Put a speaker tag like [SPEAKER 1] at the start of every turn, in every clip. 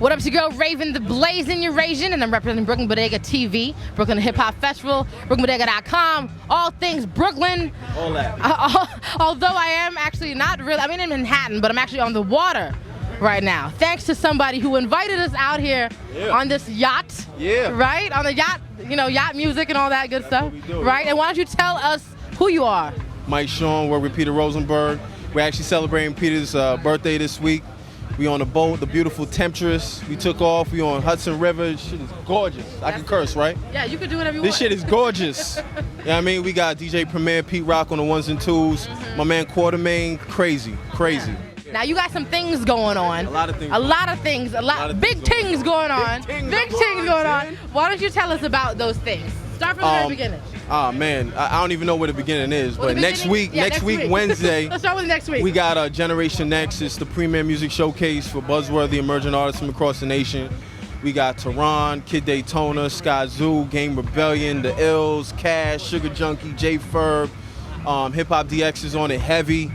[SPEAKER 1] What up, it's your girl Raven the Blazin Eurasian, and I'm representing Brooklyn Bodega TV, Brooklyn Hip Hop Festival, BrooklynBodega.com, all things Brooklyn.
[SPEAKER 2] All that.
[SPEAKER 1] Although I am actually not really, I'm in Manhattan, but I'm actually on the water right now. Thanks to somebody who invited us out here on this yacht.
[SPEAKER 2] Yeah.
[SPEAKER 1] Right? On the yacht, you know, yacht music and all that good stuff.
[SPEAKER 2] What we do.
[SPEAKER 1] Right? And why don't you tell us who you are?
[SPEAKER 2] Mike Sean, work with Peter Rosenberg. We're actually celebrating Peter's birthday this week. We on the boat, the beautiful Temptress. We took off. We on Hudson River. Shit is gorgeous. I can curse, right?
[SPEAKER 1] Yeah, you can do whatever you
[SPEAKER 2] This
[SPEAKER 1] want.
[SPEAKER 2] shit is gorgeous. You know what I mean? We got DJ Premier, Pete Rock on the ones and twos. My man Quartermain, crazy.
[SPEAKER 1] Now you got some things going on.
[SPEAKER 2] A lot of things.
[SPEAKER 1] Big things going on. Big things going on. Why don't you tell us about those things? Start from the very beginning.
[SPEAKER 2] Oh man, I don't even know where the beginning is, but next week, Wednesday,
[SPEAKER 1] Let's start with next week.
[SPEAKER 2] we got Generation Next. It's the premier music showcase for buzzworthy emerging artists from across the nation. We got TiRon, KID DAYTONA, Sky Zoo, Game Rebellion, The Ills, Cash, Sugar Junkie, J Ferb, Hip Hop DX is on it heavy.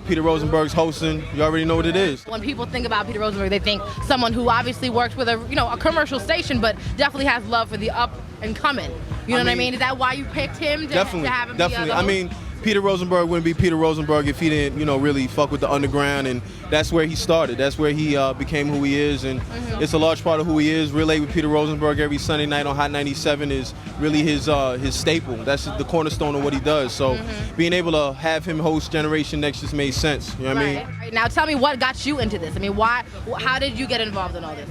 [SPEAKER 2] Peter Rosenberg's hosting. You already know what it is.
[SPEAKER 1] When people think about Peter Rosenberg, they think someone who obviously works with a commercial station, but definitely has love for the up and coming. You know what I mean? Is that why you picked him to have him be the host?
[SPEAKER 2] I mean, Peter Rosenberg wouldn't be Peter Rosenberg if he didn't, really fuck with the underground, and that's where he started. That's where he became who he is, and it's a large part of who he is. Relay with Peter Rosenberg every Sunday night on Hot 97 is really his staple. That's the cornerstone of what he does. So being able to have him host Generation Next just made sense. You know what I mean?
[SPEAKER 1] Right. Now tell me what got you into this. I mean, how did you get involved in all this?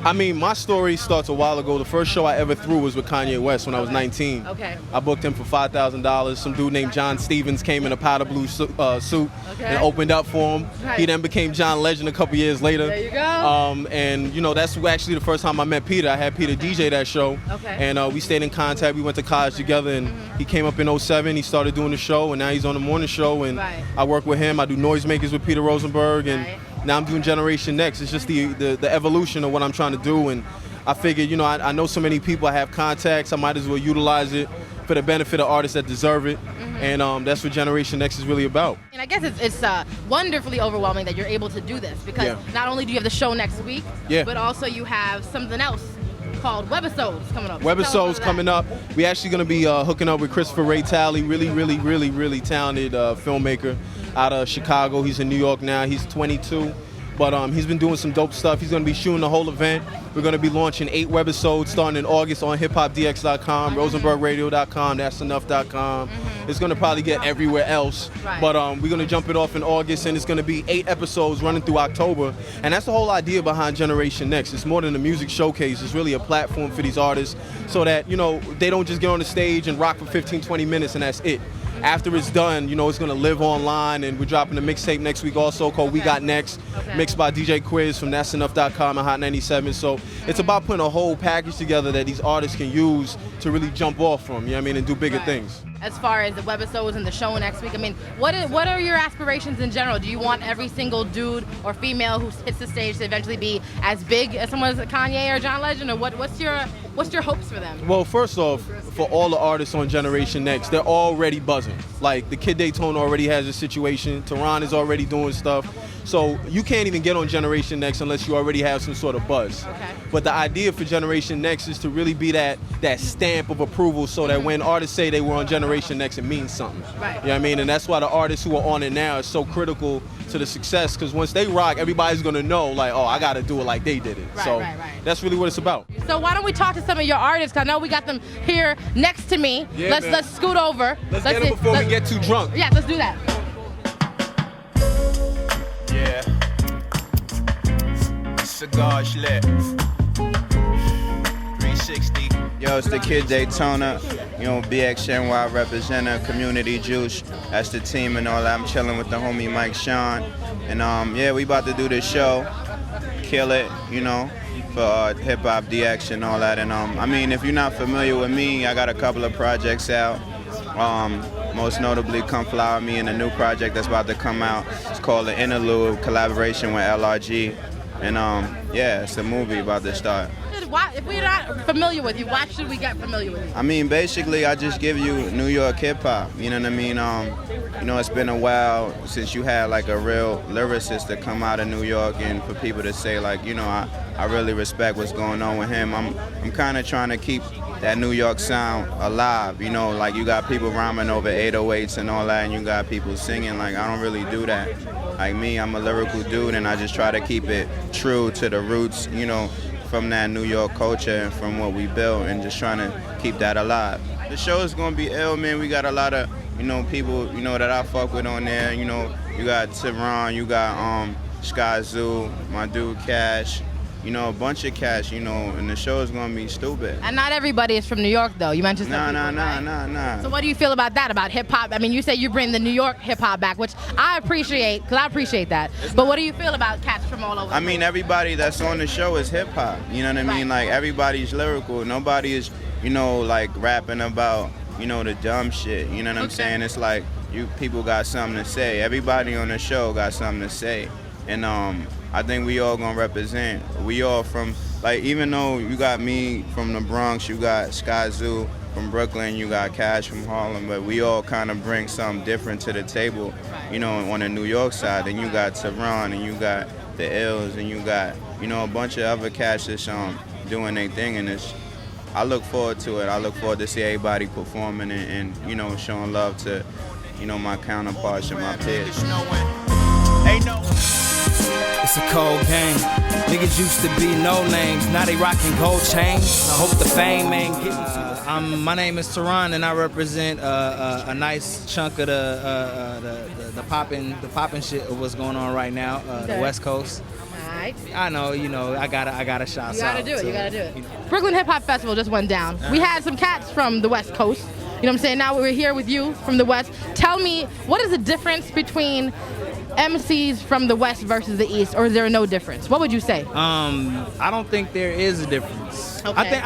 [SPEAKER 2] I mean, my story starts a while ago. The first show I ever threw was with Kanye West when I was 19.
[SPEAKER 1] Okay.
[SPEAKER 2] I booked him for $5,000. Some dude named John Stevens came in a powder blue suit and opened up for him.
[SPEAKER 1] Right.
[SPEAKER 2] He then became John Legend a couple years later.
[SPEAKER 1] There you go.
[SPEAKER 2] And that's actually the first time I met Peter. I had Peter DJ that show.
[SPEAKER 1] Okay.
[SPEAKER 2] And we stayed in contact. We went to college together, and he came up in 07. He started doing the show, and now he's on the morning show. And I work with him. I do Noisemakers with Peter Rosenberg, and now I'm doing Generation Next. It's just the evolution of what I'm trying to do, and I figured, I know so many people, I have contacts, I might as well utilize it for the benefit of artists that deserve it, and that's what Generation Next is really about.
[SPEAKER 1] And I guess it's wonderfully overwhelming that you're able to do this, because not only do you have the show next week, but also you have something else called Webisodes coming up.
[SPEAKER 2] Webisodes coming up. We're actually going to be hooking up with Christopher Ray Talley, really talented filmmaker out of Chicago. He's in New York now. He's 22. But he's been doing some dope stuff. He's going to be shooting the whole event. We're going to be launching 8 webisodes starting in August on hiphopdx.com, rosenbergradio.com, that'senough.com. It's going to probably get everywhere else. But we're going to jump it off in August, and it's going to be 8 episodes running through October. And that's the whole idea behind Generation Next. It's more than a music showcase. It's really a platform for these artists so that, they don't just get on the stage and rock for 15, 20 minutes and that's it. After it's done, it's going to live online, and we're dropping a mixtape next week also called We Got Next, mixed by DJ Quiz from that'senough.com and Hot 97. So it's about putting a whole package together that these artists can use to really jump off from, and do bigger things.
[SPEAKER 1] As far as the webisodes and the show next week, I mean, what are your aspirations in general? Do you want every single dude or female who hits the stage to eventually be as big as someone as Kanye or John Legend, or what's your hopes for them?
[SPEAKER 2] Well, first off, for all the artists on Generation Next, they're already buzzing. Like the KID DAYTONA already has a situation. TiRon is already doing stuff. So you can't even get on Generation Next unless you already have some sort of buzz. But the idea for Generation Next is to really be that stamp of approval, so that when artists say they were on Generation Next, it means something. You know what I mean? And that's why the artists who are on it now are so critical to the success, because once they rock, everybody's going to know, like, oh, I got to do it like they did it. That's really what it's about.
[SPEAKER 1] So why don't we talk to some of your artists? Because I know we got them here next to me. Let's scoot over.
[SPEAKER 2] Let's get them before we get too drunk.
[SPEAKER 1] Yeah, let's do that.
[SPEAKER 3] Yeah. Cigar lit. 360.
[SPEAKER 4] Yo, it's the KID DAYTONA, BXNY representing Community Juice. That's the team and all that. I'm chilling with the homie Mike Sean. And we about to do this show, kill it, for Hip Hop DX and all that. And I mean, if you're not familiar with me, I got a couple of projects out. Most notably, Come Fly With Me, and a new project that's about to come out. It's called The Interlude, collaboration with LRG. And yeah, it's a movie about to start.
[SPEAKER 1] If we're not familiar with you, why should we get familiar with you?
[SPEAKER 4] I mean, basically, I just give you New York hip hop. You know what I mean? You know, it's been a while since you had like a real lyricist to come out of New York, and for people to say like, you know, I really respect what's going on with him. I'm kind of trying to keep that New York sound alive. You know, like you got people rhyming over 808s and all that, and you got people singing. Like I don't really do that. Like me, I'm a lyrical dude, and I just try to keep it true to the roots. You know, from that New York culture and from what we built, and just trying to keep that alive. The show is gonna be ill, man. We got a lot of, you know, people, you know, that I fuck with on there. You know, you got TiRon, you got Sky Zoo, my dude Cash, you know, a bunch of Cash, you know, and the show is gonna be stupid.
[SPEAKER 1] And not everybody is from New York, though. You mentioned some people, right?
[SPEAKER 4] Nah.
[SPEAKER 1] So what do you feel about that, about hip-hop? I mean, you say you bring the New York hip-hop back, which I appreciate, because I appreciate that. But what do you feel about cats from all over?
[SPEAKER 4] I mean, everybody that's on the show is hip-hop, you know what I mean? Like, everybody's lyrical. Nobody is, you know, like, rapping about, you know, the dumb shit, you know what I'm saying? It's like, people got something to say. Everybody on the show got something to say. And I think we all gonna represent. We all from, like, even though you got me from the Bronx, you got Sky Zoo from Brooklyn, you got Cash from Harlem, but we all kind of bring something different to the table, you know, on the New York side. And you got TiRon, and you got the Ills, and you got, you know, a bunch of other cats that's doing their thing, and it's, I look forward to it. I look forward to see everybody performing and you know, showing love to, you know, my counterparts and my peers.
[SPEAKER 5] It's a cold game. Niggas used to be no names, now they rocking gold chains. I hope the fame ain't getting to my name is TiRon, and I represent a nice chunk of the poppin' shit of what's going on right now, the West Coast.
[SPEAKER 1] Right.
[SPEAKER 5] I know, you know, I gotta shout out.
[SPEAKER 1] You gotta do it. You gotta do it. Brooklyn Hip Hop Festival just went down. We had some cats from the West Coast. You know what I'm saying? Now we're here with you from the West. Tell me, what is the difference between MCs from the West versus the East, or is there no difference? What would you say?
[SPEAKER 5] I don't think there is a difference.
[SPEAKER 1] Okay.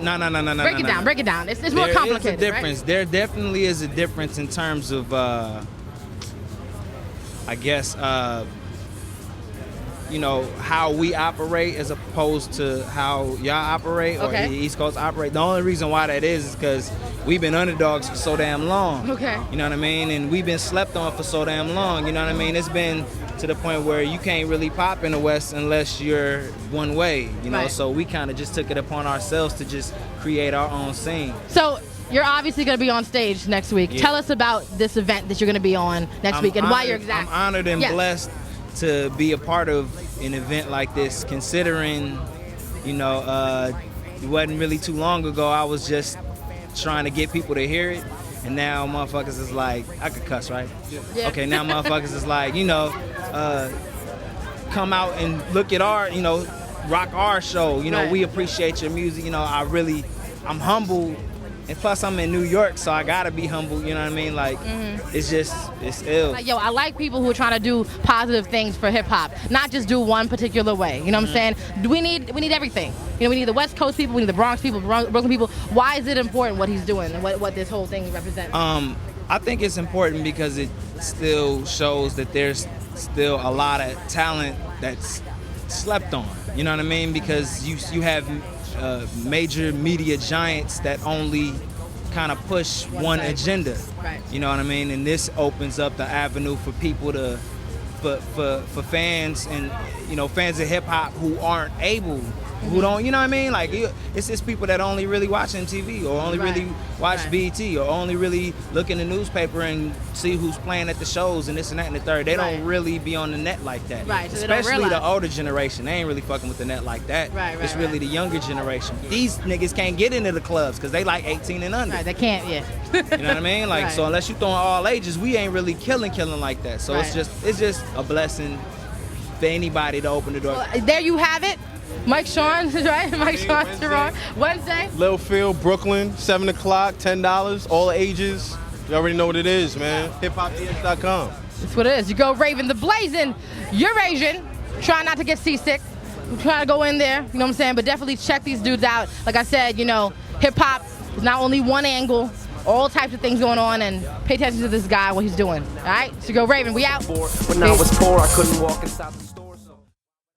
[SPEAKER 5] No.
[SPEAKER 1] Break it down. It's more complicated.
[SPEAKER 5] There is a difference.
[SPEAKER 1] Right?
[SPEAKER 5] There definitely is a difference in terms of, I guess, you know, how we operate as opposed to how y'all operate or the East Coast operate. The only reason why that is because we've been underdogs for so damn long.
[SPEAKER 1] Okay.
[SPEAKER 5] You know what I mean? And we've been slept on for so damn long. You know what I mean? It's been to the point where you can't really pop in the West unless you're one way, you know?
[SPEAKER 1] Right.
[SPEAKER 5] So we kind of just took it upon ourselves to just create our own scene.
[SPEAKER 1] So you're obviously going to be on stage next week.
[SPEAKER 5] Yeah.
[SPEAKER 1] Tell us about this event that you're going to be on next week and why you're exactly.
[SPEAKER 5] I'm honored and blessed to be a part of an event like this, considering, you know, it wasn't really too long ago I was just trying to get people to hear it, and now motherfuckers is like, I could cuss, right?
[SPEAKER 1] Yeah.
[SPEAKER 5] Okay, now motherfuckers is like, you know, come out and look at our, you know, rock our show, you know, we appreciate your music, you know, I'm humble. And plus, I'm in New York, so I gotta be humble. You know what I mean? Like, it's ill.
[SPEAKER 1] Like, yo, I like people who are trying to do positive things for hip hop, not just do one particular way. You know what I'm saying? We need everything. You know, we need the West Coast people, we need the Bronx people, Brooklyn people. Why is it important what he's doing and what this whole thing represents?
[SPEAKER 5] I think it's important because it still shows that there's still a lot of talent that's slept on. You know what I mean? Because you have major media giants that only kind of push one agenda.
[SPEAKER 1] Right.
[SPEAKER 5] You know what I mean? And this opens up the avenue for people to, for fans and, you know, fans of hip hop who aren't able, who don't, you know what I mean? Like, it's people that only really watch MTV or only really watch BET or only really look in the newspaper and see who's playing at the shows and this and that and the third. They don't really be on the net like that.
[SPEAKER 1] Right, so
[SPEAKER 5] especially the older generation. They ain't really fucking with the net like that. It's really the younger generation. These niggas can't get into the clubs because they like 18 and under.
[SPEAKER 1] Right, they can't,
[SPEAKER 5] You know what I mean? Like, so unless you throwing all ages, we ain't really killing like that. So it's just a blessing for anybody to open the door.
[SPEAKER 1] Well, there you have it. Mike Sean, right? Mike Sean, TiRon. Wednesday.
[SPEAKER 2] LITTLEFIELD, Brooklyn, 7 o'clock, $10, all ages. You already know what it is, man. HipHopDX.com.
[SPEAKER 1] That's what it is. You go Raven the Blazin Eurasian. Try not to get seasick. Try to go in there, you know what I'm saying? But definitely check these dudes out. Like I said, you know, hip hop is not only one angle, all types of things going on, and pay attention to this guy, what he's doing. All right? So go Raven, we out.
[SPEAKER 6] When I was poor, I couldn't walk inside the